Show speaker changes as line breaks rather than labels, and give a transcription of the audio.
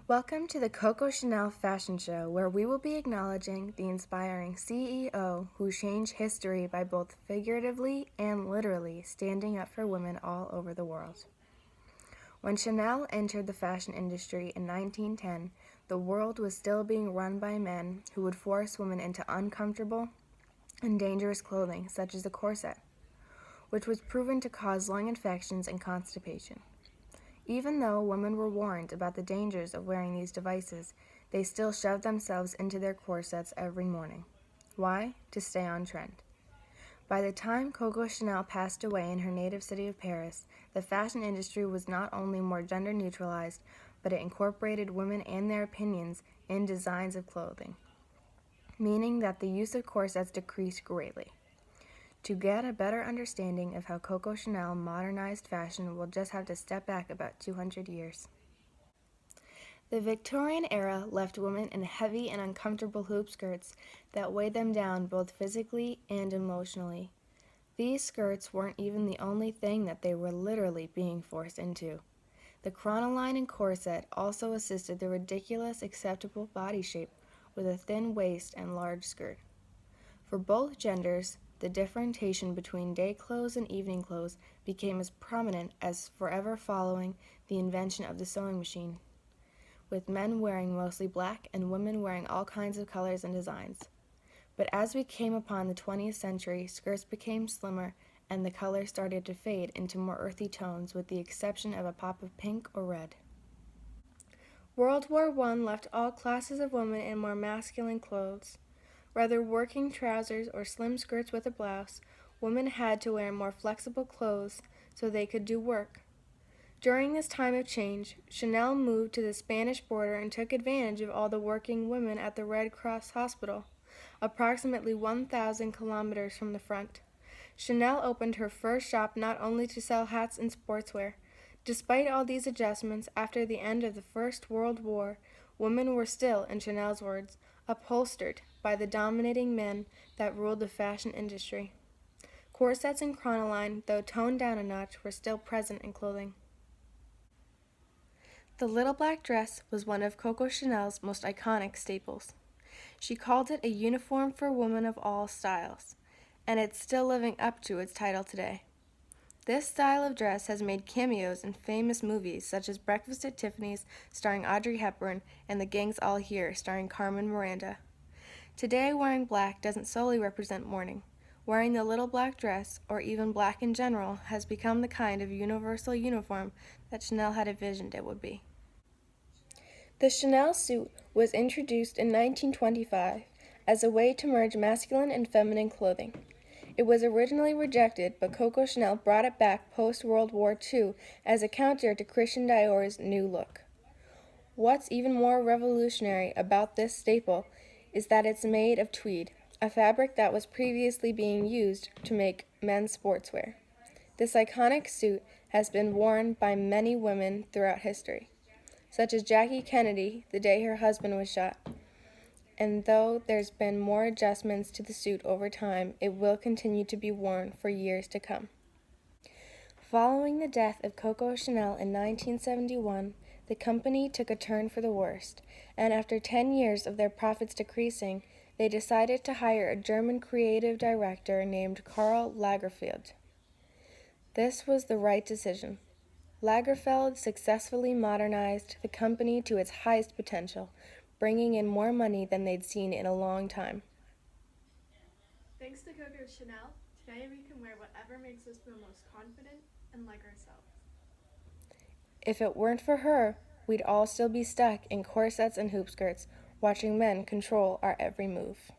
Welcome to the Coco Channel Fashion Show, where we will be acknowledging the inspiring CEO who changed history by both figuratively and literally standing up for women all over the world. When Chanel entered the fashion industry in 1910, the world was still being run by men who would force women into uncomfortable and dangerous clothing, such as the corset, which was proven to cause lung infections and constipation. Even though women were warned about the dangers of wearing these devices, they still shoved themselves into their corsets every morning. Why? To stay on trend. By the time Coco Chanel passed away in her native city of Paris, the fashion industry was not only more gender neutralized, but it incorporated women and their opinions in designs of clothing, meaning that the use of corsets decreased greatly. To get a better understanding of how Coco Chanel modernized fashion, we'll just have to step back about 200 years. The Victorian era left women in heavy and uncomfortable hoop skirts that weighed them down both physically and emotionally. These skirts weren't even the only thing that they were literally being forced into. The crinoline and corset also assisted the ridiculous acceptable body shape with a thin waist and large skirt. For both genders, the differentiation between day clothes and evening clothes became as prominent as forever following the invention of the sewing machine, with men wearing mostly black and women wearing all kinds of colors and designs. But as we came upon the 20th century, skirts became slimmer and the color started to fade into more earthy tones with the exception of a pop of pink or red. World War I left all classes of women in more masculine clothes. Whether working trousers or slim skirts with a blouse, women had to wear more flexible clothes so they could do work. During this time of change, Chanel moved to the Spanish border and took advantage of all the working women at the Red Cross Hospital, approximately 1,000 kilometers from the front. Chanel opened her first shop not only to sell hats and sportswear. Despite all these adjustments, after the end of the First World War, women were still, in Chanel's words, upholstered by the dominating men that ruled the fashion industry. Corsets and crinoline, though toned down a notch, were still present in clothing. The little black dress was one of Coco Chanel's most iconic staples. She called it a uniform for women of all styles, and it's still living up to its title today. This style of dress has made cameos in famous movies such as Breakfast at Tiffany's starring Audrey Hepburn and The Gang's All Here starring Carmen Miranda. Today, wearing black doesn't solely represent mourning. Wearing the little black dress, or even black in general, has become the kind of universal uniform that Chanel had envisioned it would be. The Chanel suit was introduced in 1925 as a way to merge masculine and feminine clothing. It was originally rejected, but Coco Chanel brought it back post-World War II as a counter to Christian Dior's new look. What's even more revolutionary about this staple is that it's made of tweed, a fabric that was previously being used to make men's sportswear. This iconic suit has been worn by many women throughout history, such as Jackie Kennedy the day her husband was shot. And though there's been more adjustments to the suit over time, it will continue to be worn for years to come. Following the death of Coco Chanel in 1971, the company took a turn for the worst, and after 10 years of their profits decreasing, they decided to hire a German creative director named Karl Lagerfeld. This was the right decision. Lagerfeld successfully modernized the company to its highest potential, bringing in more money than they'd seen in a long time.
Thanks to Coco Chanel, today we can wear whatever makes us feel most confident and like ourselves.
If it weren't for her, we'd all still be stuck in corsets and hoop skirts, watching men control our every move.